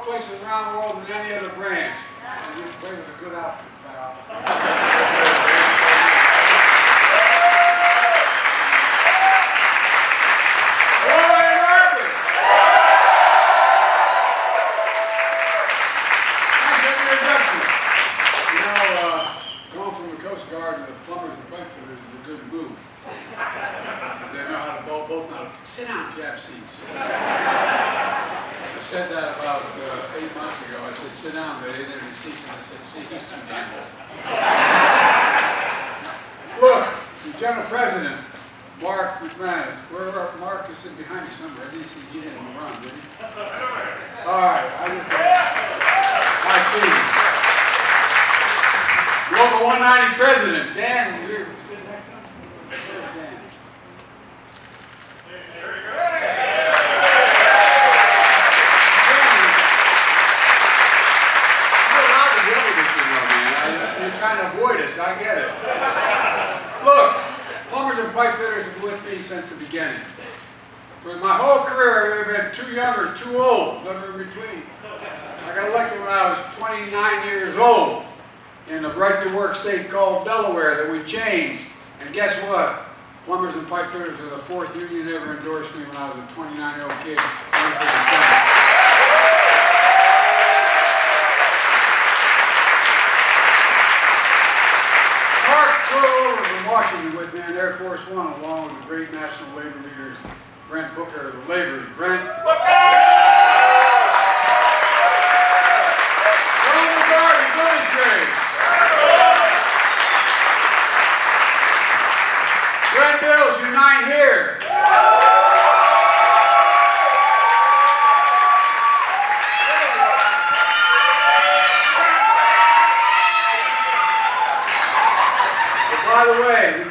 places around the world than any other branch. And you play with a good outfit, pal. Going from the Coast Guard to the plumbers and pipe fitters is a good move. Because they know how to both know how to sit down if you have seats. I said that about 8 months ago. I said, sit down. They didn't have any seats. And I said, see, he's too damn old. Look, the General President, Mark McManus. Mark is sitting behind me somewhere. I didn't see he didn't run, did he? All right. I see. Local 190 President, Dan, you're sitting next to him. Where's Dan? There we go. You're allowed to deal with this, you know, man. You're trying to avoid us, I get it. Look, plumbers and pipe fitters have been with me since the beginning. For my whole career, I've either been too young or too old, never in between. I got elected when I was 29 years old. In a right-to-work state called Delaware that we changed. And guess what? Plumbers and pipe fitters were the fourth union that ever endorsed me when I was a 29-year-old kid. Mark flew over from Washington with me on Air Force One along with the great national labor leaders, Brent Booker of the Laborers. Brent? Red Bills unite here. By the way, we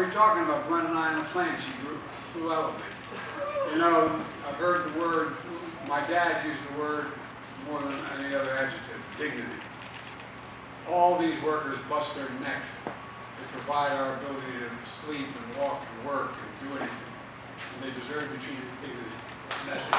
were talking about Gwen and I on the plane. She flew out with me. You know, I've heard the word, my dad used the word more than any other adjective, dignity. All these workers bust their neck. They provide our ability to sleep and walk and work and do anything. And they deserve to be treated with dignity. And that's the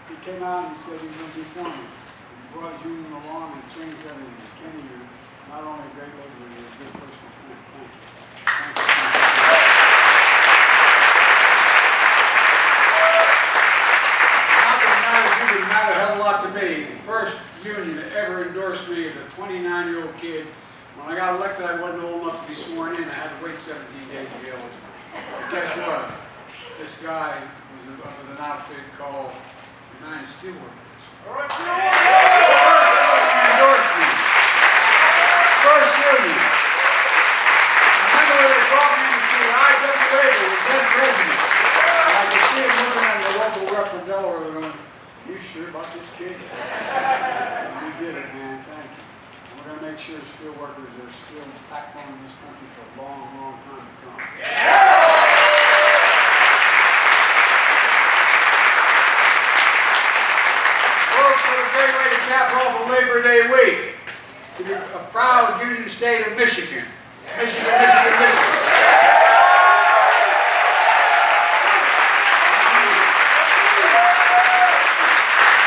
He came out and said he was going to be for me. He brought his union along and changed everything. Kenny, you're not only a great leader, you're a good personal friend. Thank you. Thank you. Not that it matters to you, it mattered a hell of a lot to me. The first union that ever endorsed me as a 29-year-old kid. When I got elected, I wasn't old enough to be sworn in. I had to wait 17 days to be eligible. But guess what? This guy was up with an outfit called United Steelworkers. Endorsed me. First union. I remember when they brought me in to see IWA, the then president. And I could see him looking at the local rep from Delaware going, you sure about this kid? And you did it, man. Thank you. And we're going to make sure steelworkers are still the backbone of this country for a long, long time to come. Great way to cap off a Labor Day week. To be a proud union state of Michigan. Michigan, Michigan, Michigan.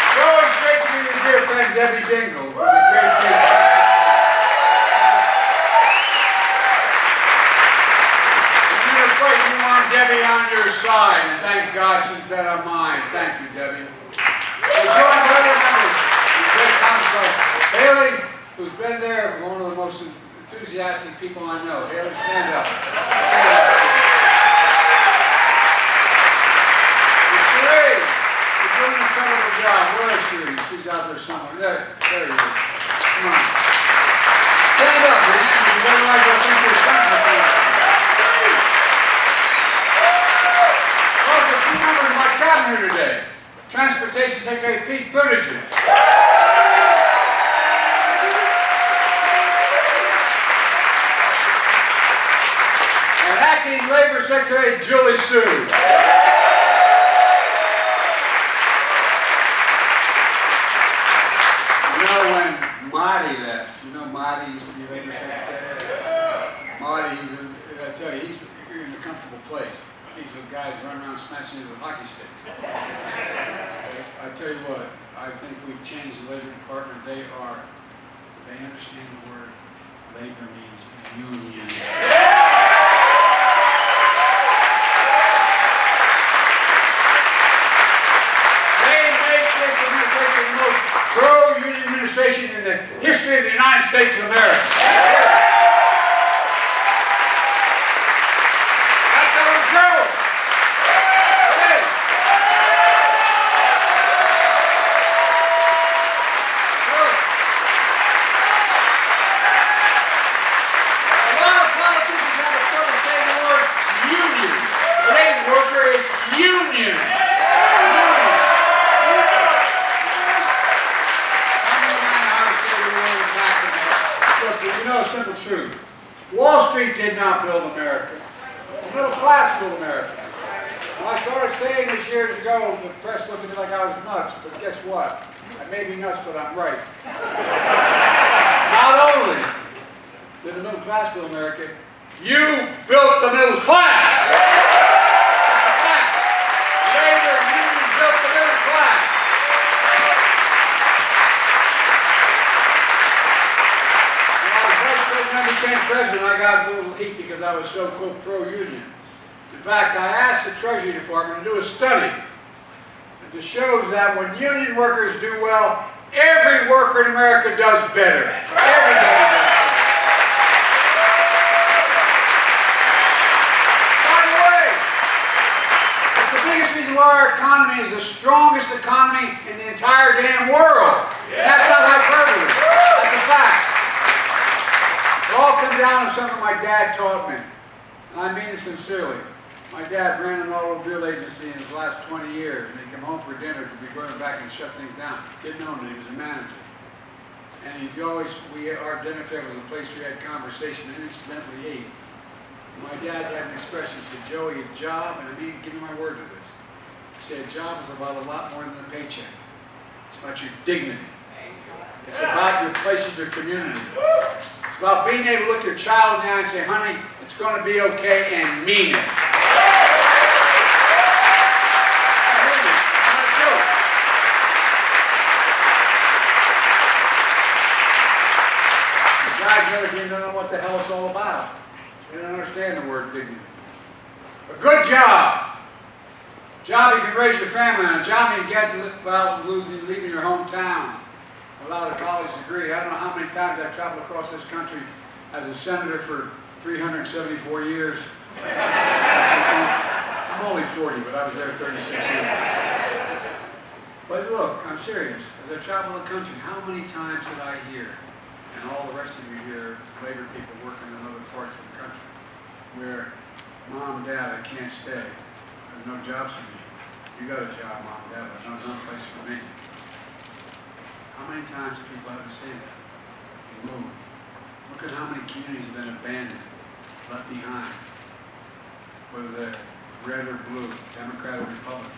It's always great to meet your dear friend Debbie Dingle. Who's a great friend. When you're fighting, you want Debbie on your side. And thank God she's been on mine. Thank you, Debbie. Haley, who's been there, one of the most enthusiastic people I know. Haley, stand up. Stand up. Sheree, you're doing an incredible job. Where is she? She's out there somewhere. There you go. Come on. Stand up, man. Otherwise, I think you're something. Also, two members of my cabinet here today. Transportation Secretary Pete Buttigieg. And Acting Labor Secretary Julie Sue. when Marty left, you know Marty used to be Labor Secretary? Marty, I tell you, he's in a comfortable place. He's those guys running around smashing into hockey sticks. I tell you what, I think we've changed the Labor Department. They understand the word labor means union. They make this administration the most pro-union administration in the history of the United States of America. That's how it's going. Hey. A lot of politicians have trouble saying the word union. It ain't worker, it's union. You know a simple truth. Wall Street did not build America. The middle class built America. When I started saying this years ago, the press looked at me like I was nuts, but guess what? I may be nuts, but I'm right. Not only did the middle class build America, you built the middle class! That's a fact. Labor union built the middle class. When I became president, I got a little heat because I was so pro-union. In fact, I asked the Treasury Department to do a study that shows that when union workers do well, every worker in America does better. Everybody does better. By the way, it's the biggest reason why our economy is the strongest economy in the entire damn world. That's not hyperbole. That's a fact. It all comes down to something my dad taught me, and I mean it sincerely. My dad ran an automobile agency in his last 20 years, and he'd come home for dinner to be going back and shut things down. Didn't own it, he was a manager. And he'd always, our dinner table was a place we had conversation and incidentally ate. My dad had an expression, he said, "Joey, a job," and I mean, give me my word to this. He said, "A job is about a lot more than a paycheck. It's about your dignity. It's about your place in your community. It's about being able to look your child in the eye and say, honey, it's going to be okay, and mean it." The guys in the other team don't know what the hell it's all about. They don't understand the word dignity. A good job. A job you can raise your family on. A job you can get without leaving your hometown. Without a college degree. I don't know how many times I've traveled across this country as a senator for 374 years. I'm only 40, but I was there 36 years. But look, I'm serious. As I travel the country, how many times did I hear, and all the rest of you hear, labor people working in other parts of the country, where, "Mom, Dad, I can't stay. There's no jobs for me." You got a job, Mom, Dad, but no place for me. How many times do people have to say that? They move. Look at how many communities have been abandoned, left behind, whether they're red or blue, Democrat or Republican.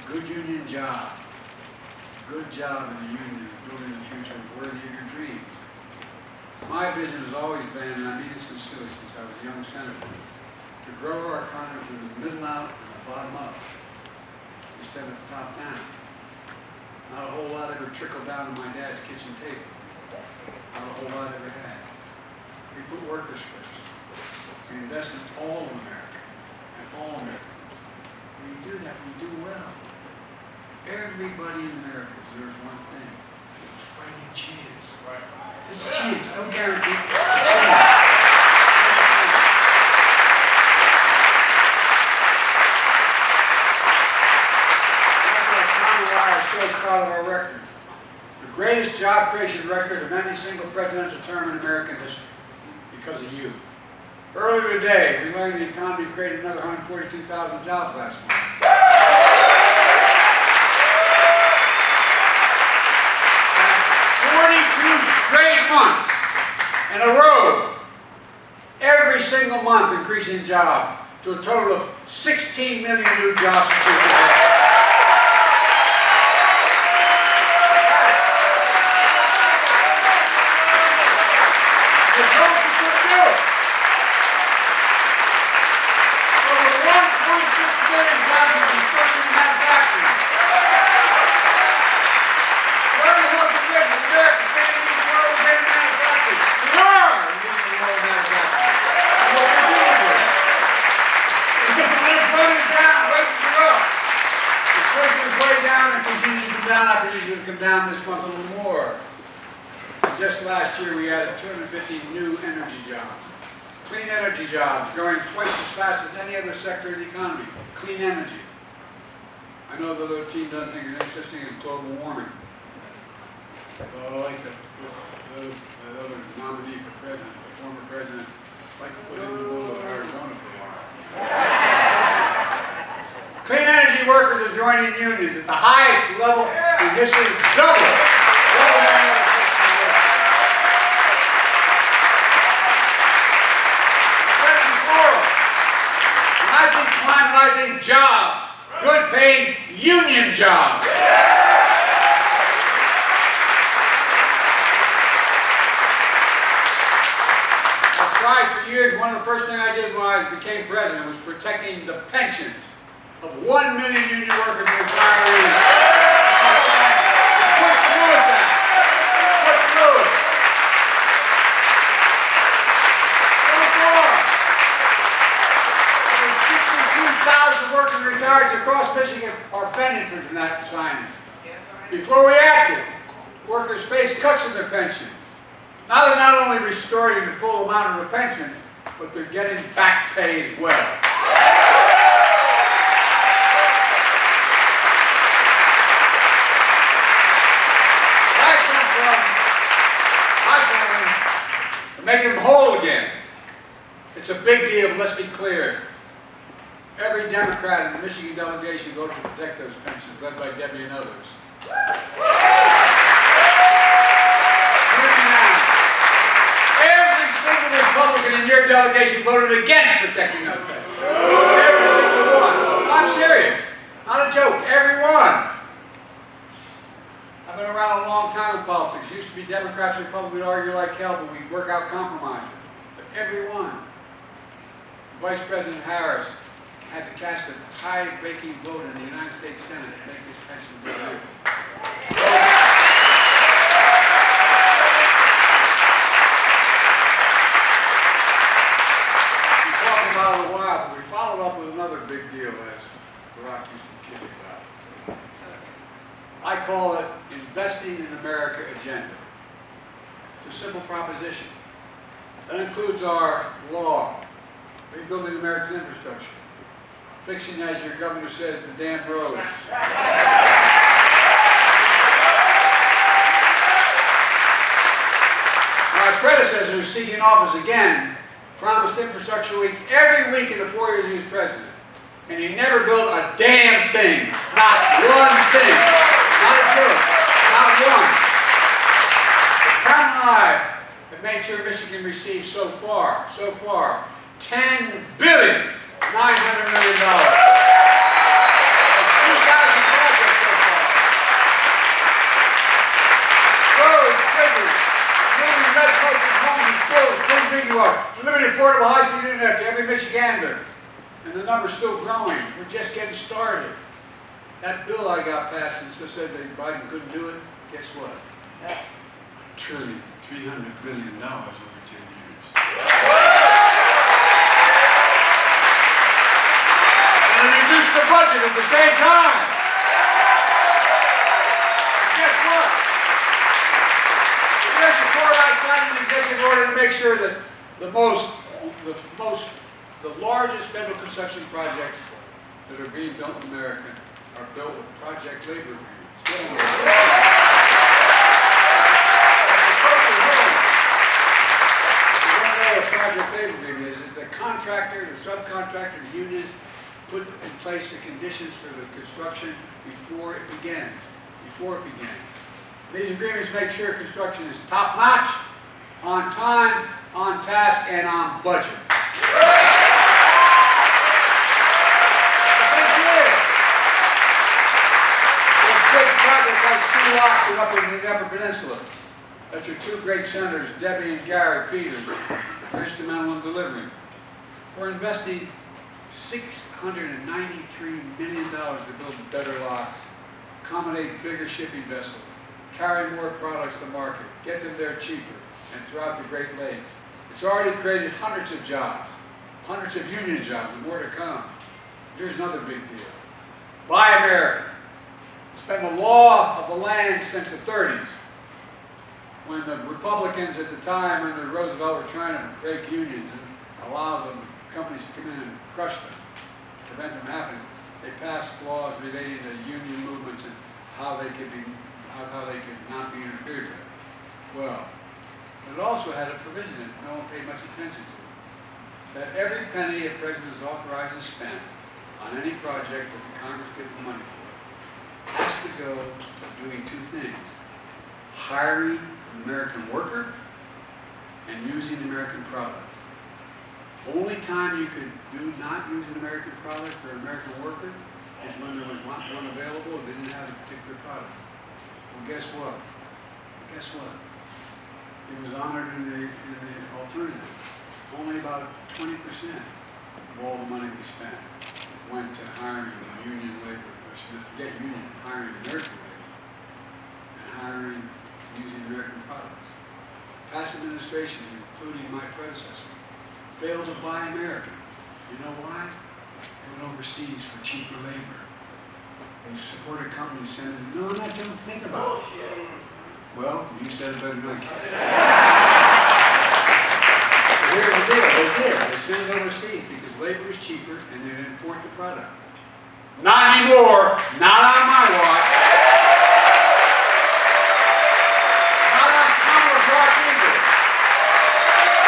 Good union job. Good job in the union, building the future worthy of your dreams. My vision has always been, and I mean it sincerely since I was a young senator, to grow our economy from the middle out and the bottom up, instead of the top down. Not a whole lot ever trickled down to my dad's kitchen table. Not a whole lot ever had. We put workers first. We invest in all of America and all Americans. When you do that, we do well. Everybody in America deserves one thing: a fighting chance. Just a chance, no guarantee. A chance. So proud of our record. The greatest job creation record of any single presidential term in American history, because of you. Earlier today, we learned the economy created another 142,000 jobs last month. 42 straight months in a row, every single month increasing jobs to a total of 16 million new jobs in 2000. million jobs in construction and manufacturing. Where the hell's the good? America can't even grow greater manufacturing. We are using the world manufacturing. And we'll continue with it. Unemployment is down, wages are up. Inflation is way down and continues to come down. I predict it's going to come down this month a little more. Just last year, we added 250 new energy jobs. Clean energy jobs, growing twice as fast as any other sector in the economy. Clean energy. I know the other team doesn't think there's such thing as global warming. Like the other nominee for president, the former president, like to put him in the middle of Arizona for a while. Clean energy workers are joining unions at the highest level in history, double any other section of the world. When I think climate, I think jobs. Good paying union jobs. I tried for years. One of the first things I did when I became president was protecting the pensions of 1 million union workers and retirees. Push Lewis Act. Push Lewis. So far, over 62,000 workers and retirees across Michigan are benefiting from that signing. Before we acted, workers face cuts in their pension. Now they're not only restoring the full amount of their pensions, but they're getting back pay as well. Making them whole again. It's a big deal, but let's be clear. Every Democrat in the Michigan delegation voted to protect those pensions, led by Debbie and others. Every single Republican in your delegation voted against protecting those pensions. Every single one. I'm serious. Not a joke. Every one. I've been around a long time in politics. Used to be Democrats and Republicans would argue like hell, but we'd work out compromises. But everyone. Vice President Harris had to cast a tie-breaking vote in the United States Senate to make this pension bill legal. We talked about it a while, but we followed up with another big deal, as Barack used to kid me about. I call it Investing in America agenda. It's a simple proposition. That includes our law, rebuilding America's infrastructure, fixing, as your governor said, the damn roads. My predecessor, who's seeking office again, promised Infrastructure Week every week in the 4 years he was president. And he never built a damn thing. Not one thing. Not a joke. Not one. Crown and I have made sure Michigan receives so far, $10 billion, $900 million. 2,000 projects so far. Roads, bridges, moving lead pipes from homes and schools, clean drinking water, delivering affordable high-speed internet to every Michigander. And the number's still growing. We're just getting started. That bill I got passed and said that Biden couldn't do it, guess what? $1.3 billion over 10 years. And we reduced the budget at the same time. And guess what? With their support, I signed an executive order to make sure that the largest federal construction projects that are being built in America are built with project labor agreements. A project labor agreement is that the contractor, the subcontractor, the unions put in place the conditions for the construction before it begins. These agreements make sure construction is top-notch, on time, on task, and on budget. Up in the Upper Peninsula, that your two great senators, Debbie and Gary Peters, are instrumental in delivering. We're investing $693 million to build better locks, accommodate bigger shipping vessels, carry more products to market, get them there cheaper, and throughout the Great Lakes. It's already created hundreds of jobs, hundreds of union jobs, and more to come. Here's another big deal. Buy America. It's been the law of the land since the 30s, when the Republicans at the time under Roosevelt were trying to break unions and allow the companies to come in and crush them, prevent them happening. They passed laws relating to union movements and how they could not be interfered with. Well, it also had a provision that no one paid much attention to, that every penny a president is authorized to spend on any project that the Congress gives the money for has to go to doing two things: hiring an American worker and using the American product. Only time you could not use an American product or an American worker is when there was one available and didn't have a particular product. Well, guess what? Guess what? It was honored in the alternative. Only about 20% of all the money we spent went to hiring union labor, or forget union, hiring American labor, and hiring using American products. Past administration, including my predecessor, failed to buy American. You know why? They went overseas for cheaper labor. They supported companies saying, no, I'm not going to think about it. Well, you said it better than I can. But here's the deal. They did. They sent it overseas because labor is cheaper and they didn't import the product. Not anymore. Not on my watch. Not on Congress watch either.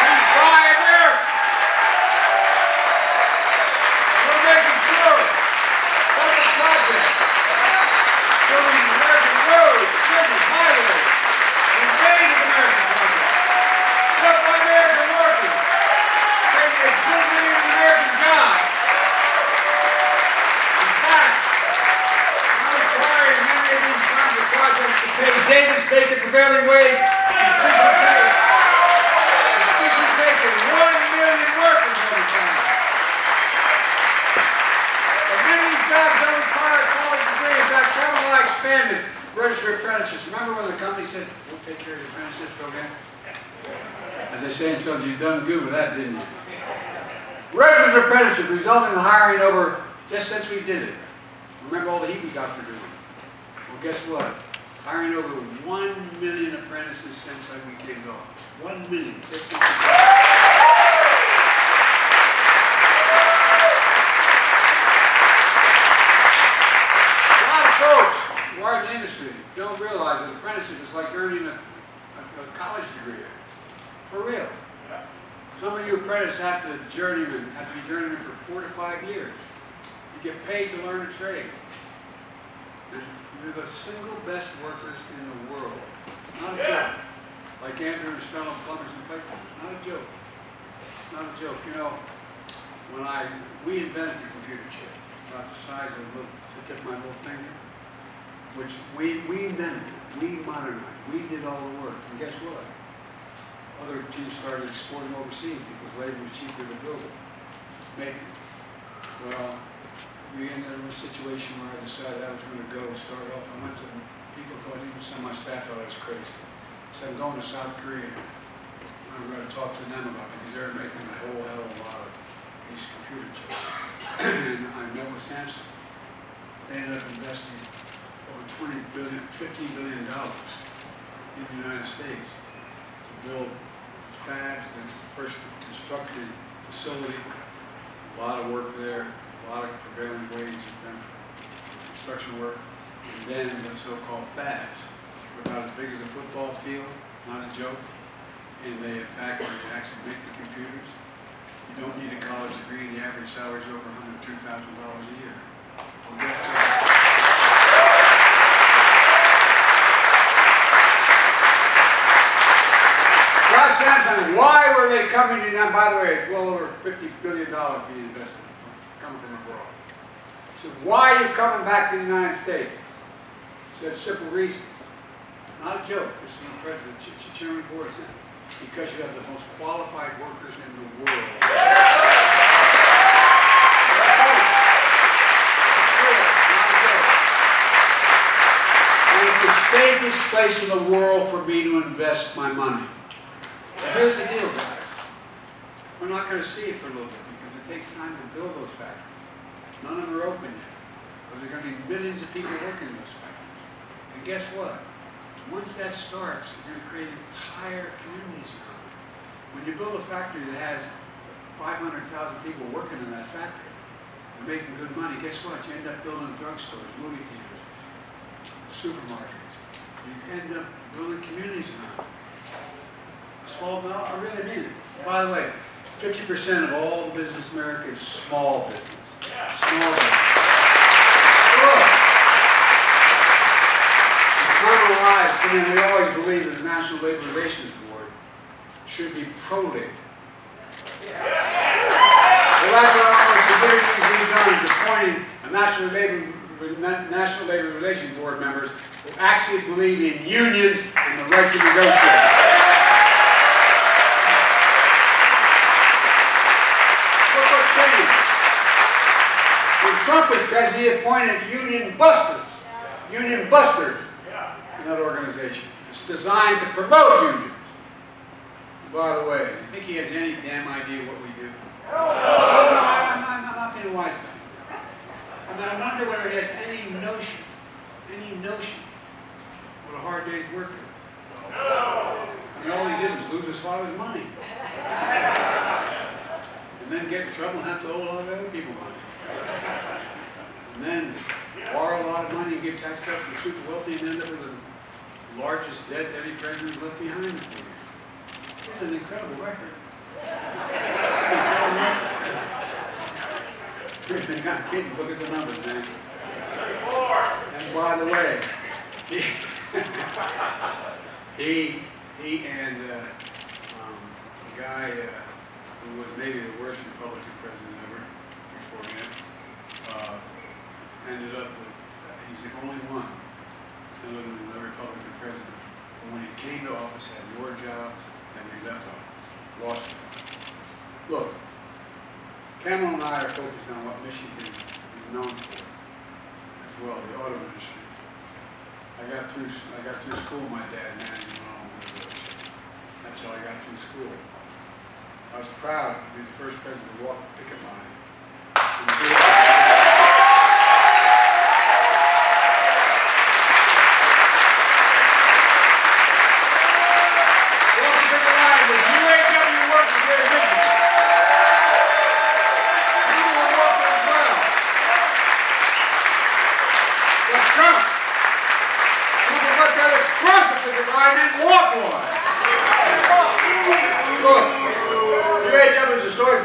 We buy America. We're making sure that the project, building American roads, bridges, highways, is made in American project. Built by American workers. Creating a good many American jobs. In fact, I'm requiring many of these kinds of projects to pay Davis Bacon prevailing wage and sufficient pay for 1 million workers at a time. But many of these jobs don't require a college degree. In fact, Canada expanded registered apprenticeships. Remember when the company said, we'll take care of the apprenticeship program? As they say in Southern, you've done good with that, didn't you? Registered apprenticeship resulted in hiring over, just since we did it. Remember all the heat we got for doing it. Well, guess what? Hiring over 1 million apprentices since we came to office. 1 million. Just since we came to office. A lot of folks who are in the industry don't realize that apprenticeship is like earning a college degree. For real. Some of you apprentices have to be journeymen for 4 to 5 years. You get paid to learn a trade. And you're the single best workers in the world. Not a joke. Like Andrew and Stella, plumbers and pipe fitters. Not a joke. It's not a joke. You know, we invented the computer chip, about the size of the tip of my little finger, which we invented it. We modernized. We did all the work. And guess what? Other teams started exporting overseas because labor was cheaper to build it. Make it. Well, we ended up in a situation where I decided I was going to go start off. I went to people thought, even some of my staff thought I was crazy. I said, I'm going to South Korea. I'm going to talk to them about it because they're making a whole hell of a lot of these computer chips. And I met with Samsung. They ended up investing over $15 billion in the United States to build fabs, the first constructed facility, a lot of work there, a lot of prevailing wage for construction work, and then the so-called fabs. They're about as big as a football field, not a joke, and they in fact actually make the computers. You don't need a college degree, the average salary is over $102,000 a year. Well, guess what? Samsung, why were they coming to now? By the way, it's well over $50 billion being invested coming from abroad. I said, why are you coming back to the United States? He said, simple reason. Not a joke. This is the president, chairman of the board said, because you have the most qualified workers in the world. safest place in the world for me to invest my money. But here's the deal, guys. We're not going to see it for a little bit because it takes time to build those factories. None of them are open yet. But there are going to be millions of people working in those factories. And guess what? Once that starts, you're going to create entire communities around it. When you build a factory that has 500,000 people working in that factory and making good money, guess what? You end up building drugstores, movie theaters, supermarkets. You end up building communities around it. Small, I really mean it. By the way, 50% of all business in America is small business. Small business. Look, Common lives, I mean, we always believe that the National Labor Relations Board should be pro-labor. Well, that's what almost the big things we've done is appointing a National Labor Relations Board members who actually believe in unions and the right to negotiate. Look what's changed. When Trump was president, he appointed union busters in that organization. It's designed to promote unions. And by the way, do you think he has any damn idea what we do? No, I'm not being a wise guy. I mean, I wonder whether he has any notion what a hard day's work is. I mean, all he did was lose his father's money. And then get in trouble and have to owe a lot of other people money. And then borrow a lot of money and give tax cuts to the super wealthy and end up with the largest debt any president left behind him. It's an incredible record. I'm kidding. Look at the numbers, man. And by the way, he and a guy who was maybe the worst Republican president ever before him ended up with, he's the only one other than the Republican president who, when he came to office, had more jobs than when he left office. Lost it. Look, Cameron and I are focused on what Michigan is known for as well, the auto industry. I got through school, my dad managing an automobile dealership. That's how I got through school. I was proud to be the first president to walk the picket line.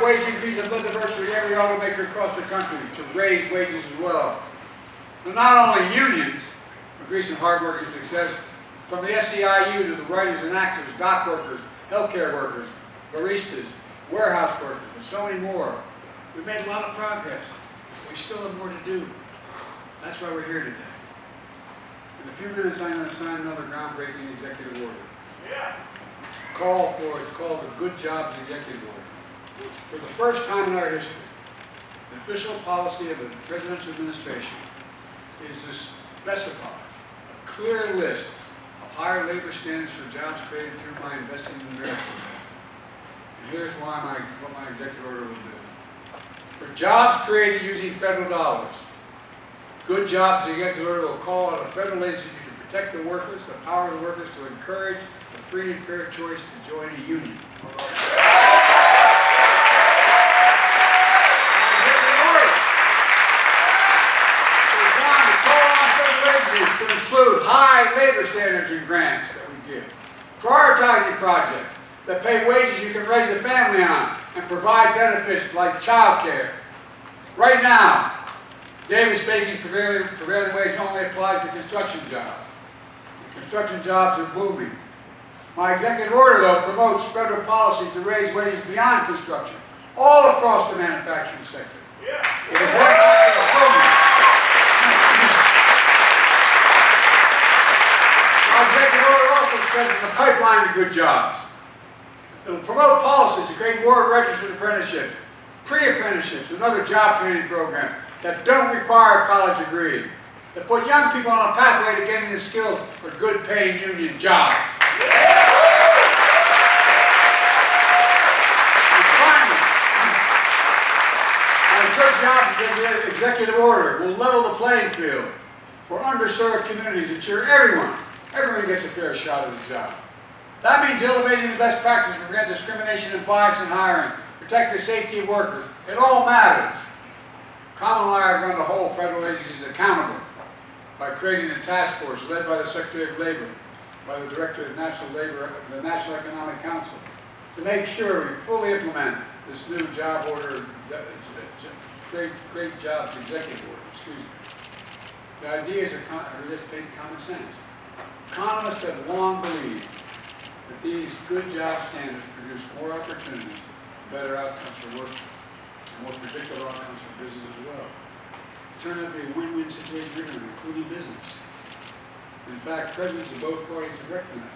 Wage increase has led to virtually every automaker across the country to raise wages as well. But not only unions, with recent hard work and success, from the SEIU to the writers and actors, dock workers, healthcare workers, baristas, warehouse workers, and so many more. We've made a lot of progress. We still have more to do. That's why we're here today. In a few minutes, I'm going to sign another groundbreaking executive order. It's called the Good Jobs Executive Order. For the first time in our history, the official policy of the presidential administration is to specify a clear list of higher labor standards for jobs created through my Investing in America. And here's what my executive order will do. For jobs created using federal dollars, Good Jobs Executive Order will call on a federal agency to protect the workers, the power of the workers to encourage the free and fair choice to join a union. To include high labor standards and grants that we give. Prioritizing projects that pay wages you can raise a family on and provide benefits like child care. Right now, Davis-Bacon prevailing wage only applies to construction jobs. The construction jobs are booming. My executive order, though, promotes federal policies to raise wages beyond construction, all across the manufacturing sector. It is one part of the program. Our executive order also strengthens the pipeline to good jobs. It will promote policies to create more registered apprenticeships, pre-apprenticeships, and other job training programs that don't require a college degree. that put young people on a pathway to getting the skills for good paying union jobs. And finally, a good jobs executive order will level the playing field for underserved communities, ensure everyone gets a fair shot at a job. That means elevating the best practices to prevent discrimination and bias in hiring, protect the safety of workers. It all matters. Common and I are going to hold federal agencies accountable by creating a task force led by the Secretary of Labor, by the Director of the National Economic Council, to make sure we fully implement this new job order, create jobs executive order, excuse me. The ideas are just big common sense. Economists have long believed that these good job standards produce more opportunities, better outcomes for workers, and more predictable outcomes for business as well. It turned out to be a win-win situation for everyone, including business. In fact, presidents of both parties have recognized it.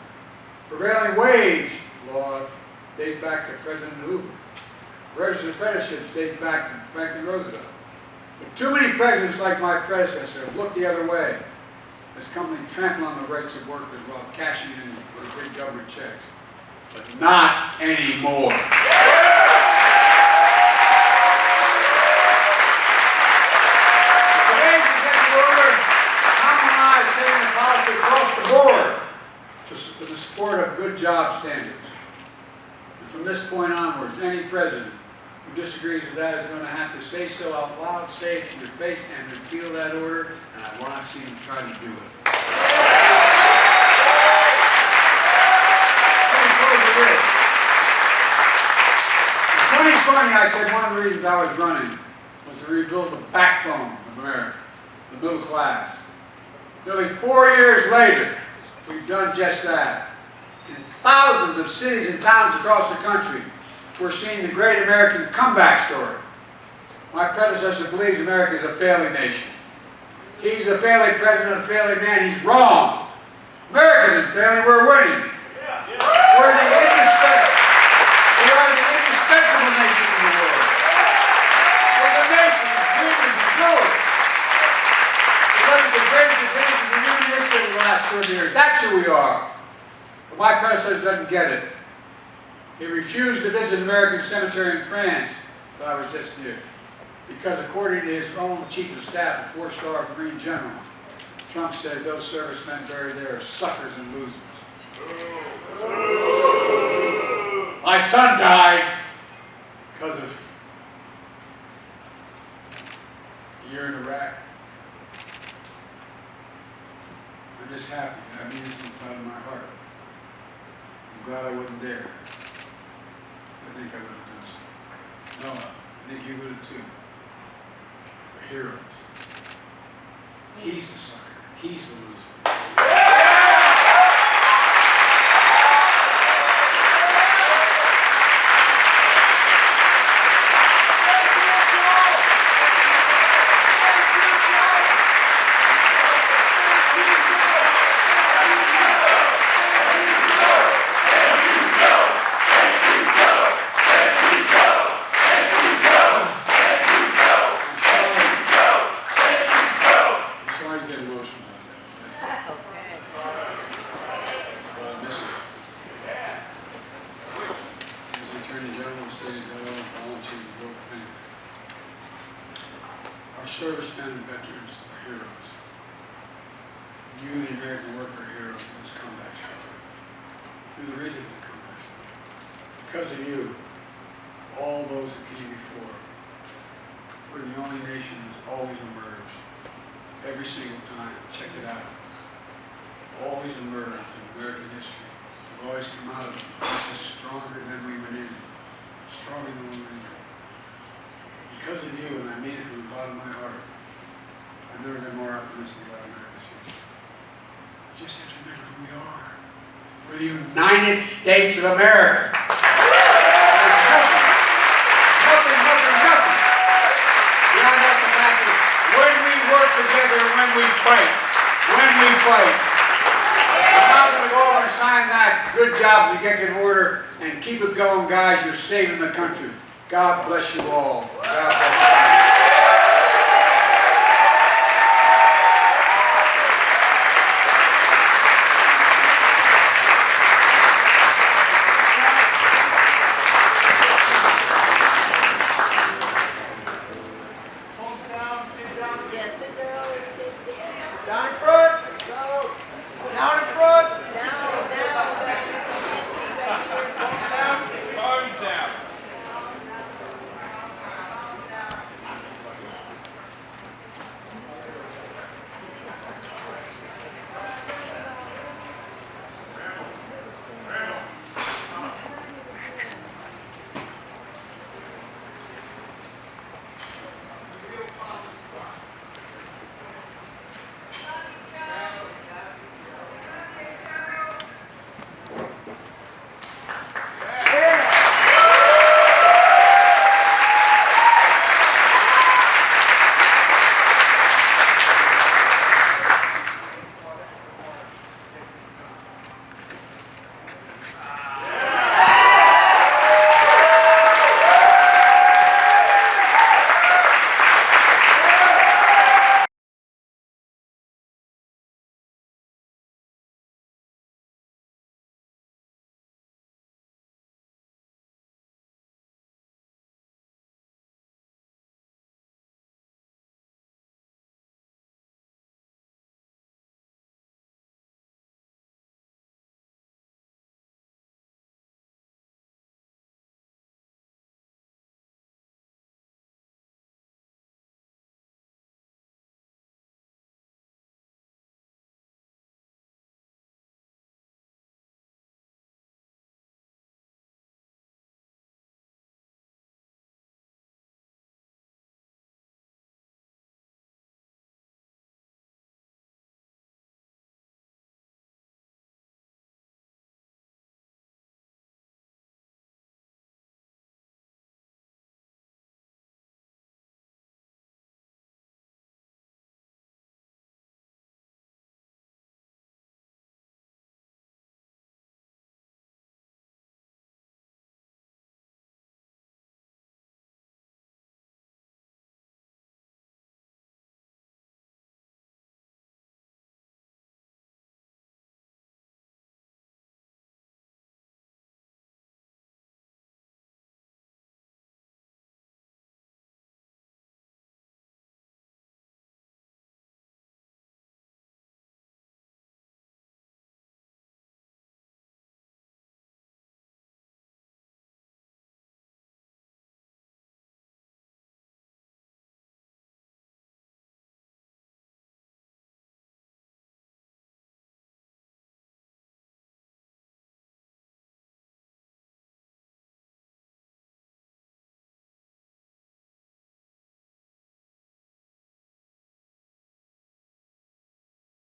Prevailing wage laws date back to President Hoover. Registered apprenticeships date back to Franklin Roosevelt. But too many presidents like my predecessor have looked the other way as companies trample on the rights of workers while cashing in with big government checks. But not anymore. Today's executive order harmonized payment policy across the board for the support of good job standards. And from this point onwards, any president who disagrees with that is going to have to say so out loud, say it to your face, and repeal that order, and I want to see him try to do it. In 2020, I said one of the reasons I was running was to rebuild the backbone of America, the middle class. Nearly 4 years later, we've done just that. In thousands of cities and towns across the country, we're seeing the great American comeback story. My predecessor believes America is a failing nation. He's a failing president, a failing man. He's wrong. America isn't failing, we're winning. We're the indispensable nation in the world. We're the nation of dreamers and doers. We're the greatest advances in human history in the last 30 years. That's who we are. But my predecessor doesn't get it. He refused to visit an American cemetery in France that I was just near, because according to his own chief of staff, a 4-star Marine general, Trump said those servicemen buried there are suckers and losers. My son died because of a year in Iraq. I'm just happy. I mean this from the bottom of my heart. I'm glad I wasn't there. I think I would have done so. No, I think you would have too. We're heroes. He's the sucker. He's the loser. Our servicemen and veterans are heroes. You, the American worker, are heroes in this comeback story. You're the reason for the comeback story. Because of you, all those who came before, we're the only nation that's always emerged. Every single time. Check it out. Always emerged in American history. We've always come out of this stronger than we went in. Stronger than we went in. Because of you, and I mean it from the bottom of my heart, I've never been more optimistic about America's future. You just have to remember who we are. We're the United States of America. There's nothing beyond that capacity when we work together and when we fight. We're not going to go over and sign that good jobs executive order and keep it going, guys. You're saving the country. God bless you all. God bless you.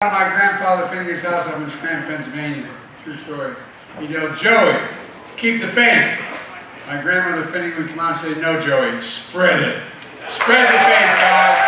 My grandfather Finnegan's house up in Scranton, Pennsylvania. True story. He'd yell, Joey, keep the fan. My grandmother Finnegan would come out and say, no, Joey, spread it. Spread the fan, guys.